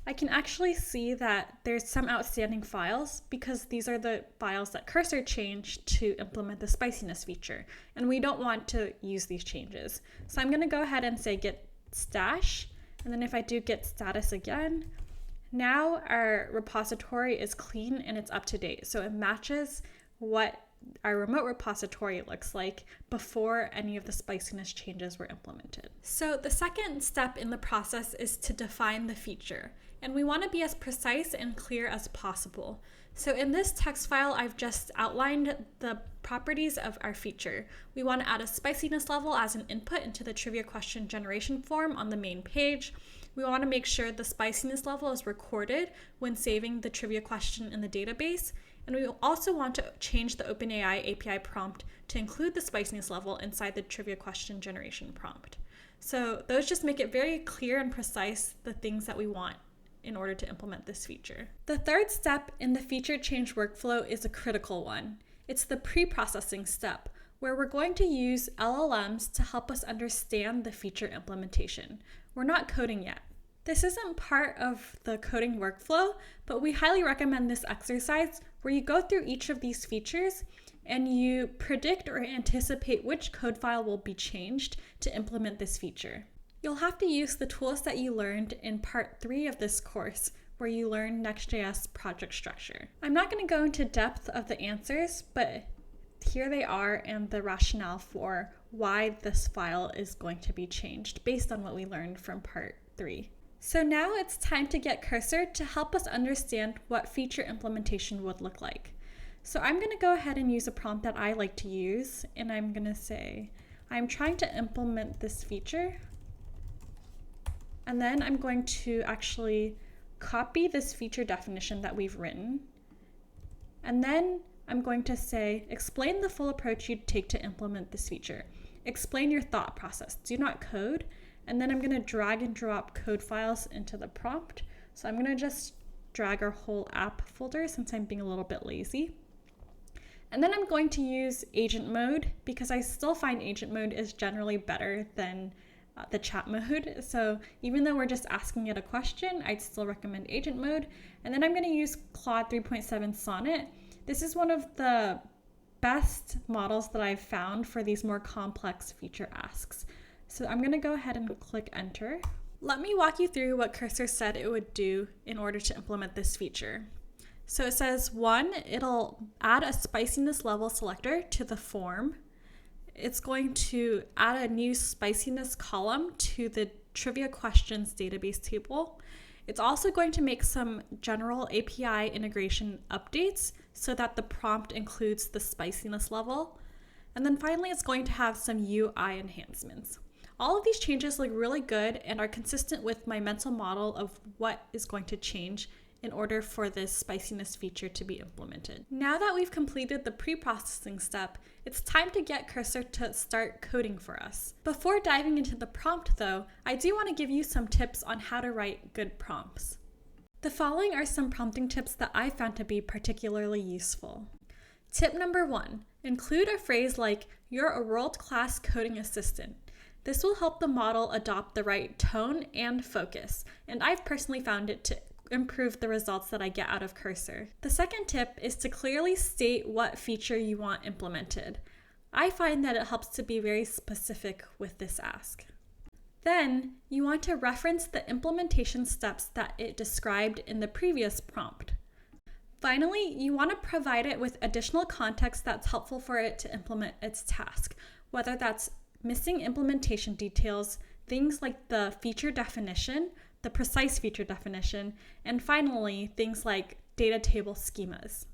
I can actually see that there's some outstanding files because these are the files that Cursor changed to implement the spiciness feature, and we don't want to use these changes. So I'm going to go ahead and say git stash. And then if I do git status again, now our repository is clean and it's up to date. So it matches what our remote repository looks like before any of the spiciness changes were implemented. So the second step in the process is to define the feature. And we want to be as precise and clear as possible. So in this text file, I've just outlined the properties of our feature. We want to add a spiciness level as an input into the trivia question generation form on the main page. We want to make sure the spiciness level is recorded when saving the trivia question in the database. And we also want to change the OpenAI API prompt to include the spiciness level inside the trivia question generation prompt. So those just make it very clear and precise the things that we want in order to implement this feature. The third step in the feature change workflow is a critical one. It's the pre-processing step, where we're going to use LLMs to help us understand the feature implementation. We're not coding yet. This isn't part of the coding workflow, but we highly recommend this exercise where you go through each of these features and you predict or anticipate which code file will be changed to implement this feature. You'll have to use the tools that you learned in part 3 of this course, where you learn Next.js project structure. I'm not going to go into depth of the answers, but here they are and the rationale for why this file is going to be changed based on what we learned from part 3. So now it's time to get Cursor to help us understand what feature implementation would look like. So I'm going to go ahead and use a prompt that I like to use, and I'm going to say, I'm trying to implement this feature. And then I'm going to actually copy this feature definition that we've written. And then I'm going to say, explain the full approach you'd take to implement this feature. Explain your thought process. Do not code. And then I'm going to drag and drop code files into the prompt. So I'm going to just drag our whole app folder since I'm being a little bit lazy. And then I'm going to use agent mode because I still find agent mode is generally better than the chat mode. So even though we're just asking it a question, I'd still recommend agent mode. And then I'm going to use Claude 3.7 Sonnet. This is one of the best models that I've found for these more complex feature asks. So I'm going to go ahead and click enter. Let me walk you through what Cursor said it would do in order to implement this feature. So it says, 1, it'll add a spiciness level selector to the form. It's going to add a new spiciness column to the trivia questions database table. It's also going to make some general API integration updates so that the prompt includes the spiciness level. And then finally, it's going to have some UI enhancements. All of these changes look really good and are consistent with my mental model of what is going to change in order for this spiciness feature to be implemented. Now that we've completed the pre-processing step, it's time to get Cursor to start coding for us. Before diving into the prompt though, I do want to give you some tips on how to write good prompts. The following are some prompting tips that I found to be particularly useful. Tip number 1, include a phrase like, "You're a world-class coding assistant." This will help the model adopt the right tone and focus, and I've personally found it to improve the results that I get out of Cursor. The second tip is to clearly state what feature you want implemented. I find that it helps to be very specific with this ask. Then, you want to reference the implementation steps that it described in the previous prompt. Finally, you want to provide it with additional context that's helpful for it to implement its task, whether that's missing implementation details, things like the feature definition, the precise feature definition, and finally, things like data table schemas.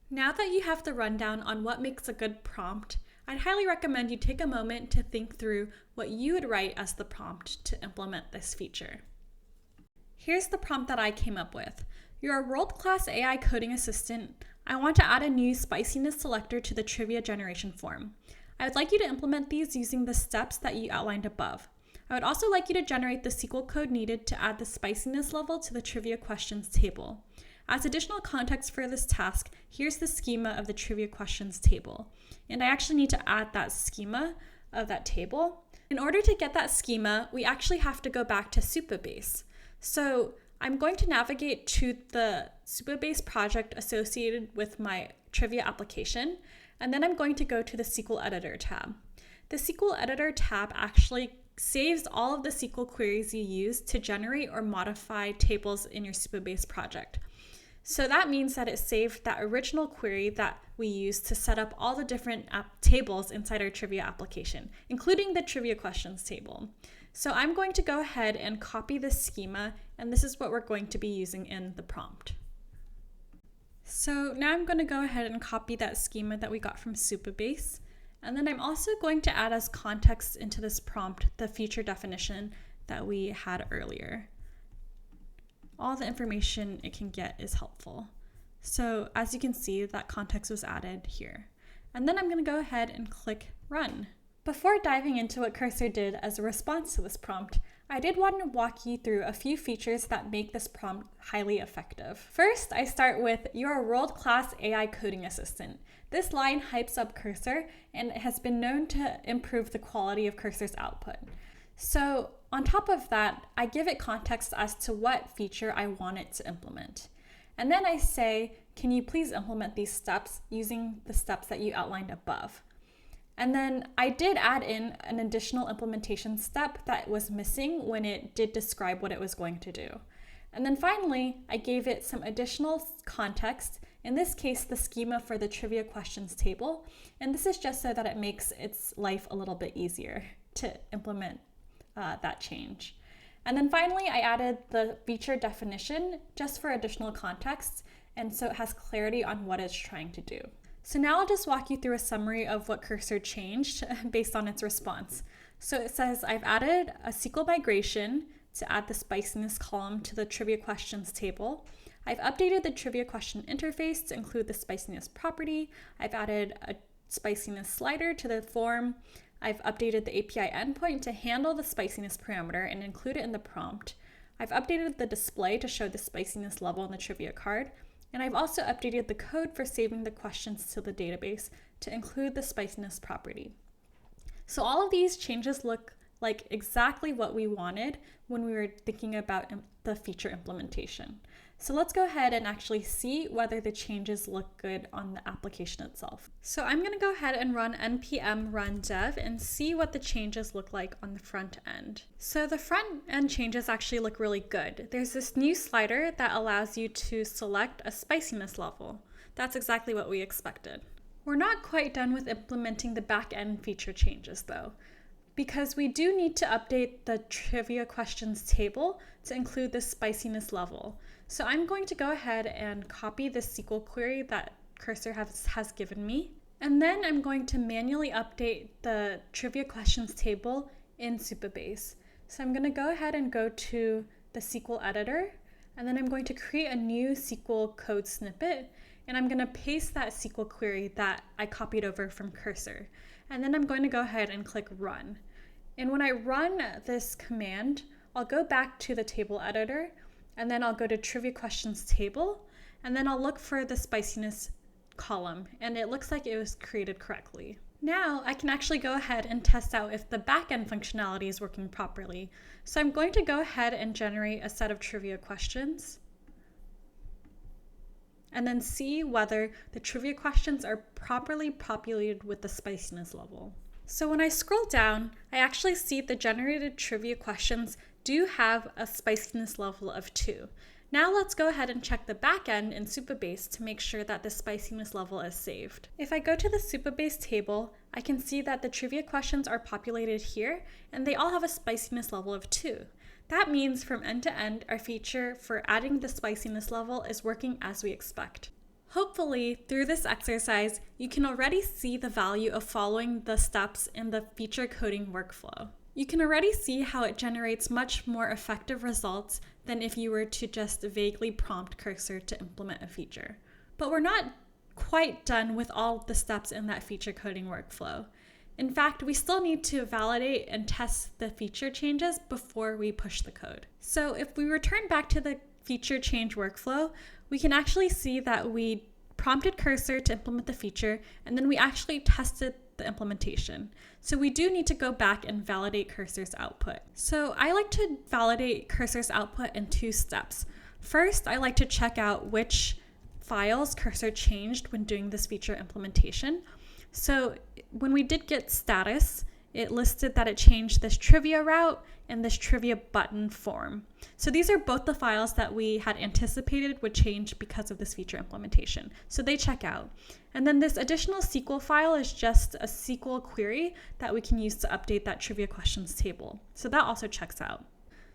Now that you have the rundown on what makes a good prompt, I'd highly recommend you take a moment to think through what you would write as the prompt to implement this feature. Here's the prompt that I came up with. You're a world-class AI coding assistant. I want to add a new spiciness selector to the trivia generation form. I would like you to implement these using the steps that you outlined above. I would also like you to generate the SQL code needed to add the spiciness level to the trivia questions table. As additional context for this task, here's the schema of the trivia questions table. And I actually need to add that schema of that table. In order to get that schema, we actually have to go back to Supabase. So I'm going to navigate to the Supabase project associated with my trivia application, and then I'm going to go to the SQL Editor tab. The SQL Editor tab actually saves all of the SQL queries you use to generate or modify tables in your Supabase project. So that means that it saved that original query that we used to set up all the different tables inside our trivia application, including the trivia questions table. So I'm going to go ahead and copy this schema, and this is what we're going to be using in the prompt. So now I'm going to go ahead and copy that schema that we got from Supabase. And then I'm also going to add as context into this prompt the feature definition that we had earlier. All the information it can get is helpful. So as you can see, that context was added here. And then I'm going to go ahead and click Run. Before diving into what Cursor did as a response to this prompt, I did want to walk you through a few features that make this prompt highly effective. First, I start with, "You're a world-class AI coding assistant." This line hypes up Cursor, and it has been known to improve the quality of Cursor's output. So on top of that, I give it context as to what feature I want it to implement. And then I say, "Can you please implement these steps using the steps that you outlined above?" And then I did add in an additional implementation step that was missing when it did describe what it was going to do. And then finally, I gave it some additional context, in this case, the schema for the trivia questions table. And this is just so that it makes its life a little bit easier to implement that change. And then finally, I added the feature definition just for additional context, and so it has clarity on what it's trying to do. So now I'll just walk you through a summary of what Cursor changed based on its response. So it says, I've added a SQL migration to add the spiciness column to the trivia questions table. I've updated the trivia question interface to include the spiciness property. I've added a spiciness slider to the form. I've updated the API endpoint to handle the spiciness parameter and include it in the prompt. I've updated the display to show the spiciness level in the trivia card. And I've also updated the code for saving the questions to the database to include the spiciness property. So all of these changes look like exactly what we wanted when we were thinking about the feature implementation. So let's go ahead and actually see whether the changes look good on the application itself. So I'm going to go ahead and run npm run dev and see what the changes look like on the front end. So the front end changes actually look really good. There's this new slider that allows you to select a spiciness level. That's exactly what we expected. We're not quite done with implementing the back-end feature changes though, because we do need to update the trivia questions table to include the spiciness level. So I'm going to go ahead and copy the SQL query that Cursor has given me. And then I'm going to manually update the trivia questions table in Supabase. So I'm going to go ahead and go to the SQL editor. and then I'm going to create a new SQL code snippet, and I'm going to paste that SQL query that I copied over from Cursor. And then I'm going to go ahead and click Run. And when I run this command, I'll go back to the table editor, and then I'll go to Trivia Questions table, and then I'll look for the spiciness column, and it looks like it was created correctly. Now I can actually go ahead and test out if the backend functionality is working properly. So I'm going to go ahead and generate a set of trivia questions, and then see whether the trivia questions are properly populated with the spiciness level. So when I scroll down, I actually see the generated trivia questions do have a spiciness level of 2. Now let's go ahead and check the backend in Supabase to make sure that the spiciness level is saved. If I go to the Supabase table, I can see that the trivia questions are populated here, and they all have a spiciness level of 2. That means from end to end, our feature for adding the spiciness level is working as we expect. Hopefully, through this exercise, you can already see the value of following the steps in the feature coding workflow. You can already see how it generates much more effective results than if you were to just vaguely prompt Cursor to implement a feature. But we're not quite done with all the steps in that feature coding workflow. In fact, we still need to validate and test the feature changes before we push the code. So if we return back to the feature change workflow, we can actually see that we prompted Cursor to implement the feature, and then we actually tested the implementation. So we do need to go back and validate Cursor's output. So I like to validate Cursor's output in 2 steps. First, I like to check out which files Cursor changed when doing this feature implementation. So when we did get status, it listed that it changed this trivia route and this trivia button form. So these are both the files that we had anticipated would change because of this feature implementation. So they check out. And then this additional SQL file is just a SQL query that we can use to update that trivia questions table. So that also checks out.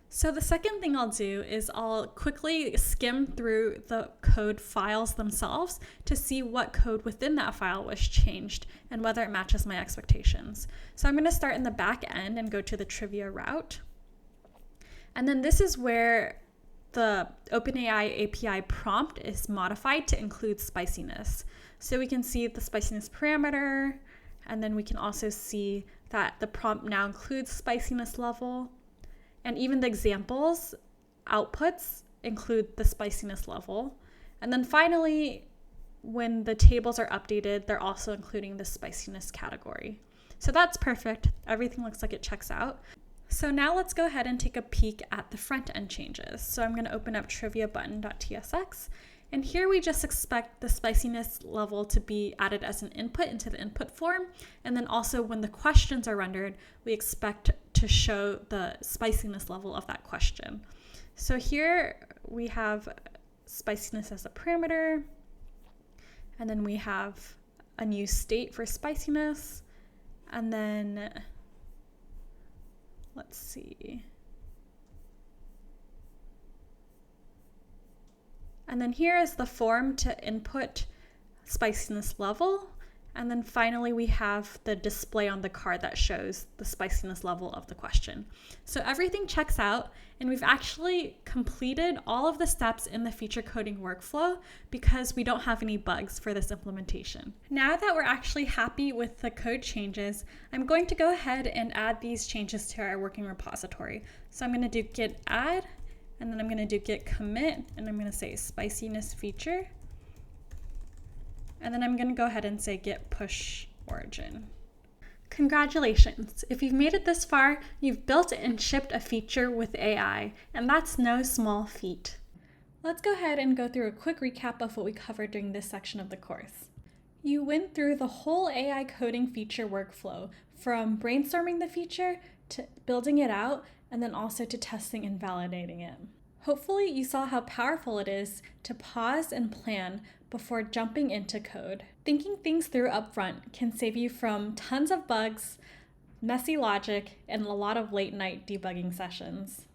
So the second thing I'll do is I'll quickly skim through the code files themselves to see what code within that file was changed and whether it matches my expectations. So I'm going to start in the back end and go to the trivia route. And then this is where the OpenAI API prompt is modified to include spiciness. So we can see the spiciness parameter, and then we can also see that the prompt now includes spiciness level. And even the examples outputs include the spiciness level. And then finally, when the tables are updated, they're also including the spiciness category. So that's perfect. Everything looks like it checks out. So now let's go ahead and take a peek at the front end changes. So I'm going to open up triviabutton.tsx. And here we just expect the spiciness level to be added as an input into the input form. And then also when the questions are rendered, we expect to show the spiciness level of that question. So here we have spiciness as a parameter. And then we have a new state for spiciness. And then let's see. And then here is the form to input spiciness level. And then finally, we have the display on the card that shows the spiciness level of the question. So everything checks out, and we've actually completed all of the steps in the feature coding workflow because we don't have any bugs for this implementation. Now that we're actually happy with the code changes, I'm going to go ahead and add these changes to our working repository. So I'm going to do git add, and then I'm going to do git commit, and I'm going to say spiciness feature. And then I'm going to go ahead and say git push origin. Congratulations! If you've made it this far, you've built and shipped a feature with AI, and that's no small feat. Let's go ahead and go through a quick recap of what we covered during this section of the course. You went through the whole AI coding feature workflow, from brainstorming the feature to building it out, and then also to testing and validating it. Hopefully you saw how powerful it is to pause and plan before jumping into code. Thinking things through upfront can save you from tons of bugs, messy logic, and a lot of late night debugging sessions.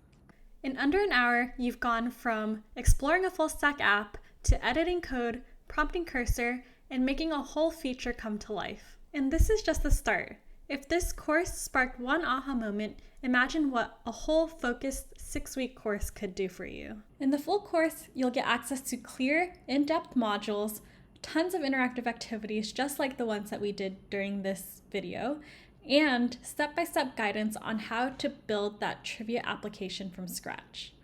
In under an hour, you've gone from exploring a full stack app to editing code, prompting Cursor, and making a whole feature come to life. And this is just the start. If this course sparked one aha moment, imagine what a whole focused 6-week course could do for you. In the full course, you'll get access to clear, in-depth modules, tons of interactive activities just like the ones that we did during this video, and step-by-step guidance on how to build that trivia application from scratch.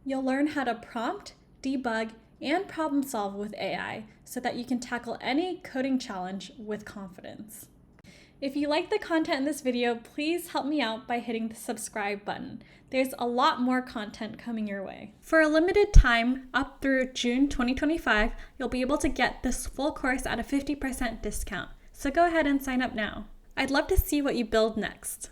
You'll learn how to prompt, debug, and problem solve with AI so that you can tackle any coding challenge with confidence. If you like the content in this video, please help me out by hitting the subscribe button. There's a lot more content coming your way. For a limited time, up through June 2025, you'll be able to get this full course at a 50% discount. So go ahead and sign up now. I'd love to see what you build next.